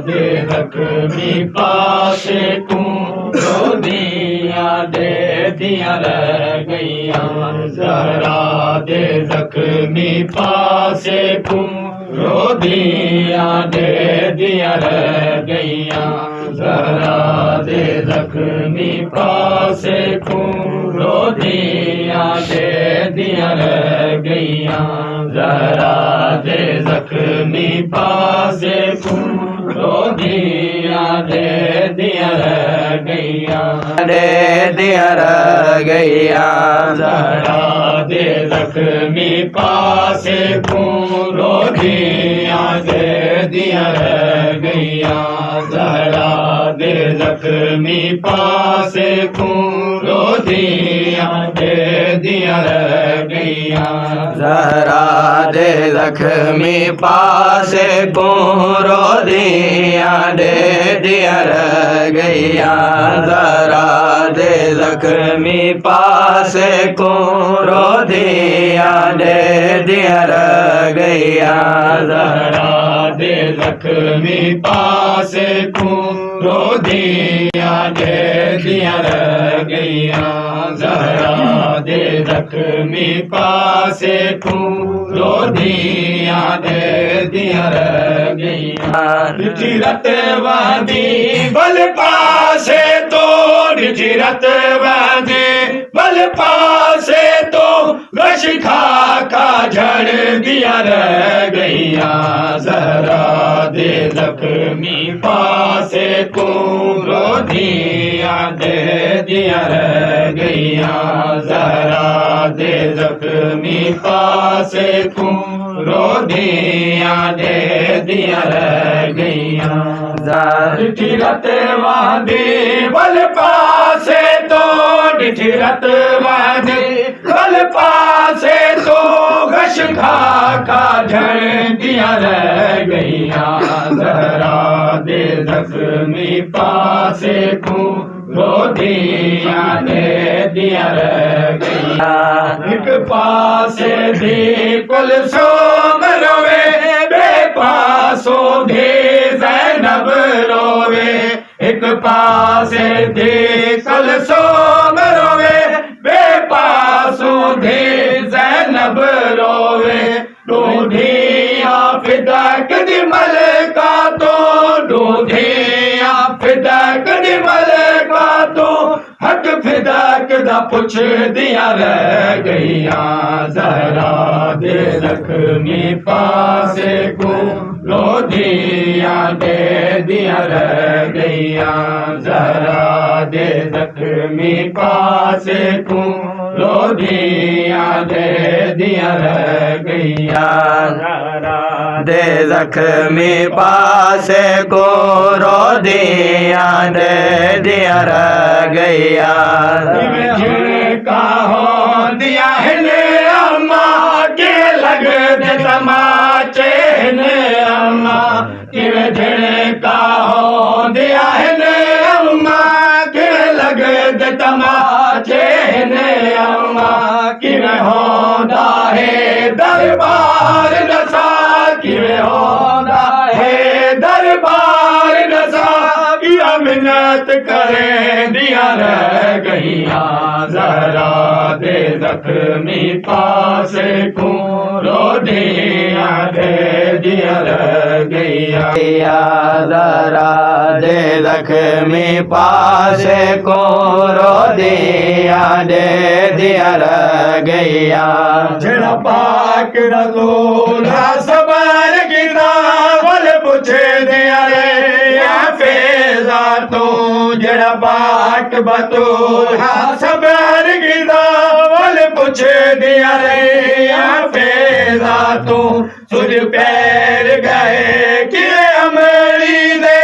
दे जख्मी पासे तू रोदियां दे दियां रह गईयां जहरा दे जख्मी पासे तू रोदियां दे दियां रह गईयां जहरा दे जख्मी पासे तू रोदियां दे दियां रह गईयां जहरा दे जख्मी पासे तू रोदियां दे दियां रह गईयां दे दियां रह गईयां जहरा दे जख्मी पासे तू रोदियां दे दियां रह गईयां जहरा दे जख्मी पासे तू रोदियां दे दियां रह गईयां जहरा दे जख्मी पासे तू रोदियां दे दियां रह गईयां जहरा दे जख्मी पासे तू रोदियां दे दियां रह गईयां जहरा दे जख्मी पासे तू रोदियां दे दियां रह गईयां जहरा दे जख्मी पासे तू रोदियां दे दियां रह गईयां चिरत वादी बल पासे तो चिरत वादी बल पासे तो गश खा झड़ दिया रह गईयां जहरा दे जख्मी पासे तू रोदियां दे दिया रह गईयां जहरा दे जख्मी पासे तू रोदियां दे दिया रह गईयां चिरत वादी बल पासे तो चिरत वादी बल पासे तो गश खा झड़ दिया रह गईयां जहरा दे जख्मी पासे तू रोदियां दे दिया रह गईयां एक पासे दी कुलसुम रोवे बेपासो भी ज़ैनब रोवे एक पासे दी कुलसुम रोवे बेपासो भी ज़ैनब रोवे ढूंढिया फिदा कदी मलका तो ढूंढिया फिदा कदी मलका तो हक फिदा कदा पुछ दिया रह गईयां जहरा दे जख्मी पासे को रोदियां दे दिया रह गईयां जहरा दे जख्मी पासे को रोदियां दे दिया रह गईयां जहरा दे जख्मी पासे को रोदियां दे दिया रह गईयां का हो दिया है ने अम्मा के लग दे तमाचे ने अम्मा कि झड़का हो दिया है ने अम्मा के लग दे तमाचे ने अम्मा कि होदा है दरबार नसा कि होदा है दरबार नसा या मिन्नत करे दिया रह गईयां जहरा दे जख्मी पासे को रोदियां दे दिया रह गईयां जहरा दे जख्मी पासे को रोदियां दे दिया रह गईयां जड़ा पाक रसूल सबर गिरावल पूछे दिया रे फेजा तो जड़ा पाक बतूल सबर गिरावल पूछे दिया रे फेजा तो सुज पैर गए कि अमरी दे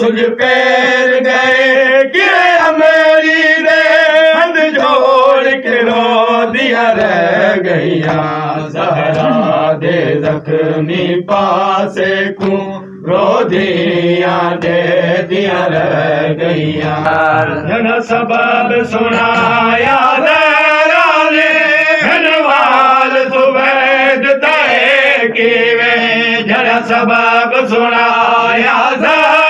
सुज पैर गए कि अमरी दे हंद जोड़ के रो दिया रह गईयां जहरा दे जख्मी पासे को रोदियां दे दिया रह गईयां जन सबब सुनाया जरा ने हनवाल सुबैद तय की वे जन सबब सुनाया जरा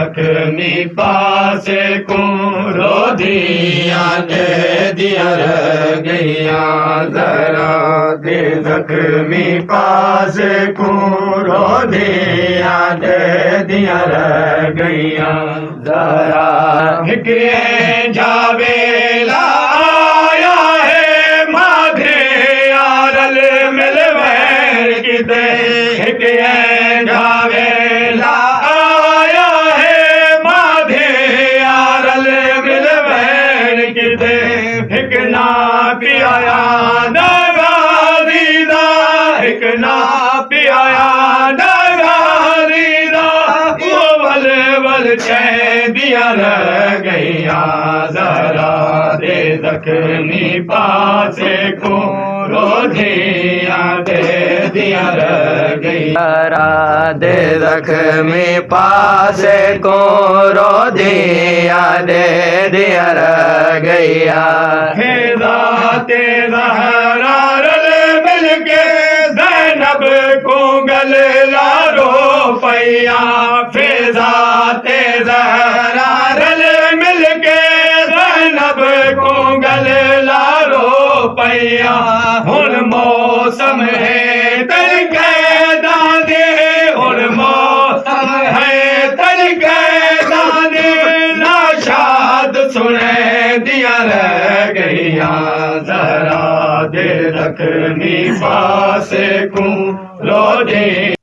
जख्मी पासे को रोधियां दे दिया रह गईया जरा दे जख्मी पासे को रोधियां दे दिया रह गईया जरा हिकरे जावेला आया है माधे यारल मिलवैर किते हिकरे जावेला आया है माधे यारल मिलवैर किते हिक ना पियाया नगारीदा हिक ना पियाया नगारीदा वो वल वल चै दिया रह गईया जरा दे जख्मी पासे को रोधियां दे दिया रह गई जरा दे जख्मी पासे को रोधियां दे दिया रह गईया फेदा ते ज़हरा रल मिलके ज़ैनब को गल लारो पैया फेदा ते ज़हरा रल मिलके ज़ैनब को गल लारो पैया हुन मौसम है तलके दादे हुन मौसम है तलके दादे नाशाद सुने दिया रह गईया जरा दे जख्मी पासे को रोधे